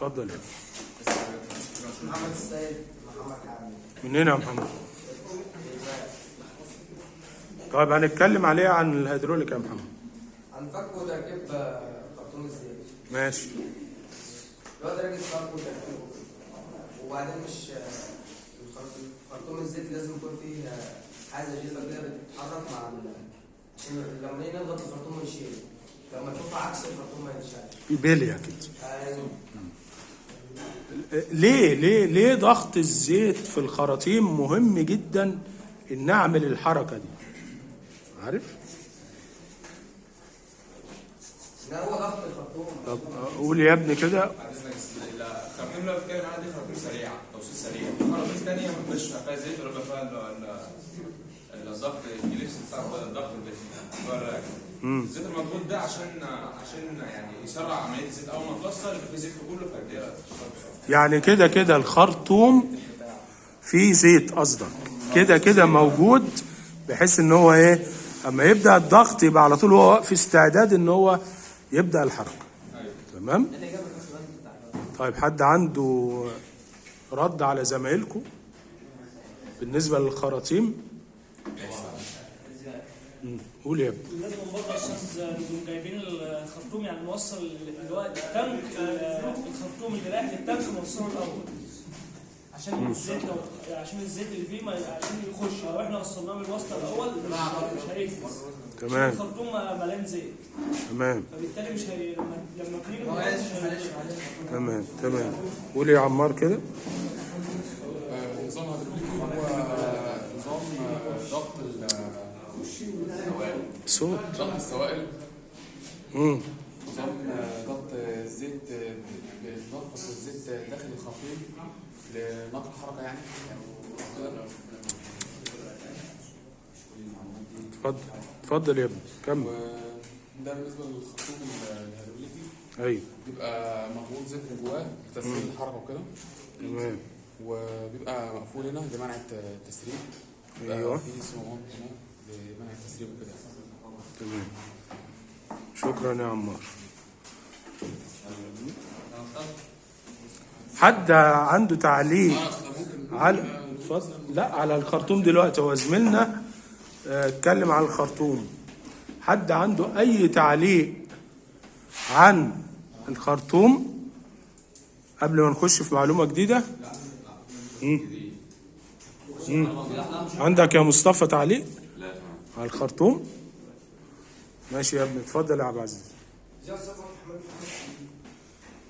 اتفضل يا محمد السيد محمد حامد. منين يا محمد؟ طيب هنتكلم عليه عن الهيدروليك يا محمد. هنفك وتركيب خرطوم الزيت. ماشي. اللي هو درجة فك وتركيبه. وبعدين مش خرطوم الزيت لازم يكون فيه حاجة جيفة كده بتتحرك مع عشان لما نيجي نضغط الخرطوم ونشيله. لما تشوف عكس الخرطوم ما يتشالش. في بليه كده. ايوه. ليه ضغط الزيت في الخراطيم مهم جدا ان اعمل الحركه دي؟ عارف؟ لا هو ضغط الخرطوم. طب قول يا ابني كده. الخرطوم اللي بتتكلم عنها دي خرطوم سريعه، توصيل سريع. في خراطيم ثانيه ما بيبقاش فيها زيت ولا فيها الضغط الجليفس بتاع الضغط البيت. الزيت المضغوط ده عشان يعني يسرع عمليه الزيت. اول ما توصل يبقى في زيت في كله فالدنيا يعني كده الخرطوم فيه زيت قصدك كده موجود، بحيث ان هو ايه اما يبدا الضغط يبقى على طول هو في استعداد ان هو يبدا الحركه. تمام. طيب حد عنده رد على زمايلكم بالنسبه للخراطيم؟ قول يا ابني. لازم برضه عشان نكون جايبين الخرطوم، يعني نوصل اللي هو التانك، الخرطوم اللي رايح للتانك نوصله الاول عشان الزيت اللي فيه عشان يخش. لو احنا وصلناه من الوصله الاول مش هيفلس. تمام. الخرطوم مليان زيت. تمام. فبالتالي مش لما تيجي تمام. قول يا عمار كده. نظام هيدروليكي هو نظام ضغط السوائل. صوت. ضغط السوائل. نظام ضغط الزيت، بنضغط الزيت داخل الخرطوم لنقل الحركه يعني. اتفضل يا ابني كمل. ده بالنسبه للخرطوم الهيدروليكي. ايوه. بيبقى مضغوط زيت من جواه لتسهيل الحركه وكده. تمام. وبيبقى مقفول هنا لمنع التسريب. ايوه. في صمامات هنا لمنع التسريب وكده. تمام. شكرا يا عمار. حد عنده تعليق على لا على الخرطوم دلوقتي؟ هو زميلنا اتكلم عن الخرطوم. حد عنده اي تعليق عن الخرطوم قبل ما نخش في معلومه جديده؟ عندك يا مصطفى تعليق على الخرطوم؟ ماشي يا ابني، اتفضل يا عبد العزيز.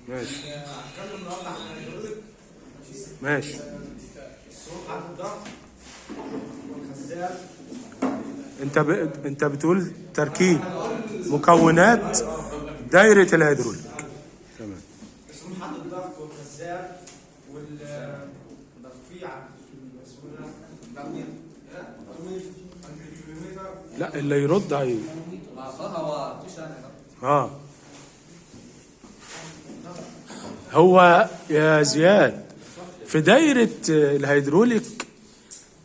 ماشي. ماشي. انت بتقول تركيب مكونات دايره الهيدروليك. تمام. اسمه حد الضغط والخزان والترفيع لا اللي يرد هي هو يا زياد في دايره الهيدروليك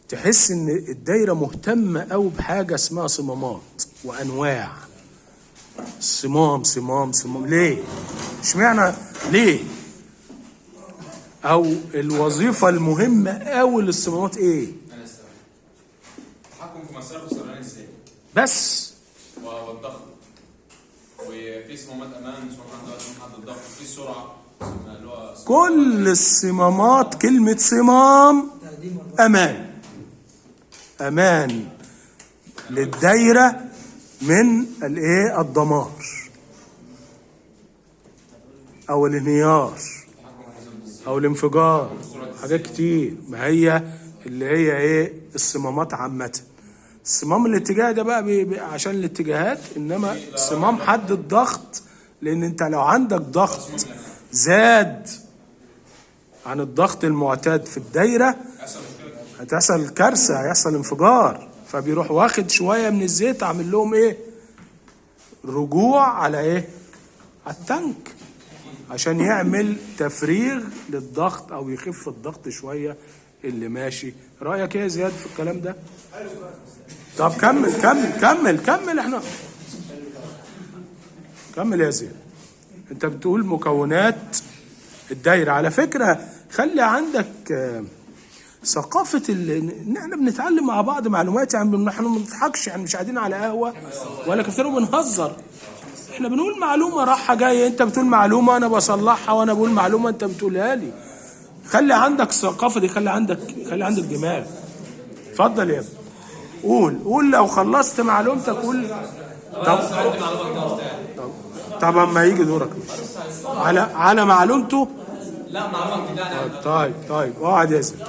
تحس ان الدايره مهتمه قوي بحاجه اسمها صمامات وانواع. صمام ليه؟ اشمعنى ليه؟ او الوظيفه المهمه قوي للصمامات ايه؟ التحكم في مسار وسرعان الزيت بس والضغط، وفي صمامات امان، صمامات حد الضغط، في السرعه اللي هو كل الصمامات. كلمه صمام امان للدايره من الايه؟ الدمار او الانهيار او الانفجار. حاجات كتير. ما هي اللي هي ايه؟ الصمامات عامه. صمام الاتجاه ده بقى عشان الاتجاهات، انما صمام حد الضغط لان انت لو عندك ضغط زاد عن الضغط المعتاد في الدايره هتحصل كارثه، هيحصل انفجار. فبيروح واخد شويه من الزيت عامل لهم ايه؟ رجوع على ايه؟ على التانك عشان يعمل تفريغ للضغط او يخف الضغط شويه اللي ماشي. رايك ايه يا زياد في الكلام ده؟ طب كمل احنا كمل يا زياد. انت بتقول مكونات الدايره. على فكره خلي عندك ثقافه ان احنا بنتعلم مع بعض معلومات، يعني احنا ما بنضحكش، يعني مش قاعدين على قهوه ولا كتير بنهزر. احنا بنقول معلومه رايحه جايه، انت بتقول معلومه انا بصلحها، وانا بقول معلومه انت بتقولها لي. خلي عندك الثقافه دي، خلي عندك دماغ. اتفضل يا ابني، قول لو خلصت معلومتك قول. طب اما يجي دورك على معلومته. لا معلومه جديده. طيب اقعد يا زلمه.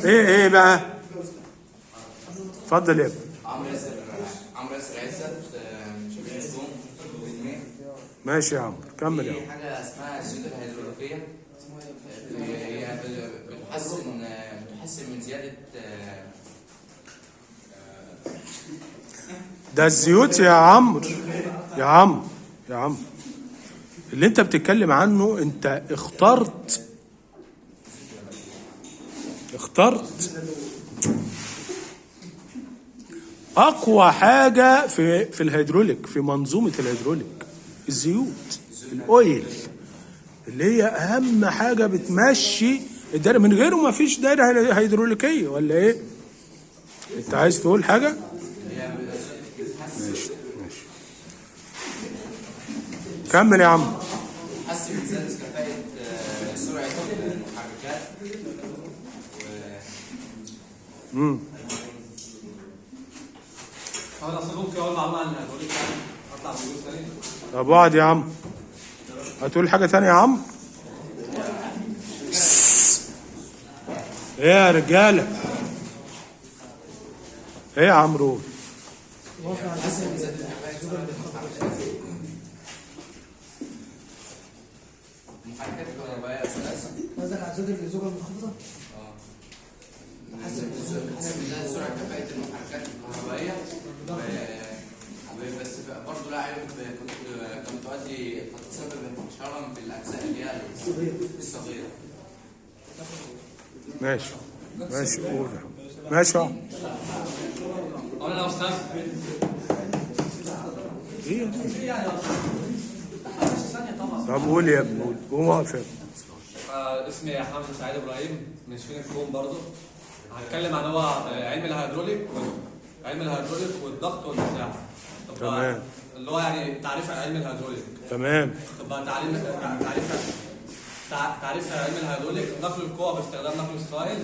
ايه بقى؟ اتفضل يا ابني. عمرو ياسر عزت شبيه الزوم. ماشي يا عمرو، كمل يا في عمرو. حاجه اسمها الزيوت الهيدروليكيه، هي بتحسن من زياده ده الزيوت يا عمرو. يا عمرو اللي انت بتتكلم عنه، انت اخترت اقوى حاجه في الهيدروليك، في منظومه الهيدروليك، الزيوت، الاويل، اللي هي اهم حاجه بتمشي الدايره. من غيره ما فيش دايره هيدروليكيه، ولا ايه؟ انت عايز تقول حاجه؟ ماشي كمل يا عم. بتحسن من زياده كفاءه سرعه المحركات انا اصل ممكن اقول معلومه عن الهيدروليك، اطلع بجزء ثاني. طب اقعد يا عم، هتقول حاجه ثانيه يا عم؟ ايه يا رجاله؟ ايه يا عمرو؟ بتحسن من زياده كفاءه سرعه المحركات الكهربائيه يا استاذ. قصدك على زيادة الزوجة المنخفضة؟ بتحسن من زياده سرعه كفاءه المحركات الكهربائيه بس برضه لا عيب، كنت تؤدي قد تسبب انتشارا في الاجزاء اللي هي الصغيره. ماشي قول. ماشي يا عم. اقول انا يا استاذ. ايه طب قول يا ابني، قول واقف يا ابني. اسمي حمزه سعيد ابراهيم من شفين الكوم برضه. هتكلم عن هو علم الهيدروليك والضغط والمساحه. تمام. اللي هو يعني تعريف علم الهيدروليك. تمام. طب تعريف علم الهيدروليك نقل القوى باستخدام نقل السائل.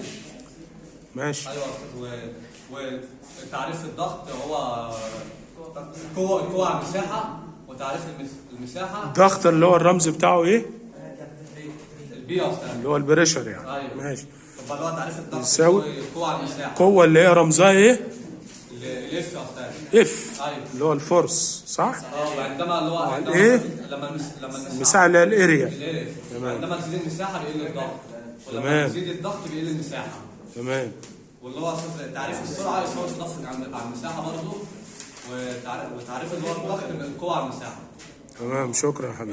ماشي. ايوه. وتعريف الضغط هو القوة على المساحة، وتعريف المساحة. الضغط اللي هو الرمز بتاعه ايه؟ البي اصلا اللي هو البريشر يعني. ايوه. ماشي. طب اللي هو تعريف الضغط يساوي القوة على المساحة. القوة اللي هي رمزها ايه؟ الاف اصلا. اف. ايوه. اللي هو الفورس، صح؟ وعندما اللي هو ايه؟ لما المساحة اللي هي الاريا. تمام. عندما تزيد المساحة بيقل الضغط. ولما تمام. تزيد الضغط بيقل المساحة. تمام. واللي هو تعريف السرعة يساوي الضغط على المساحة برضه، وتعريف اللي هو الضغط من القوة على المساحة. تمام، شكرا يا حبيبي.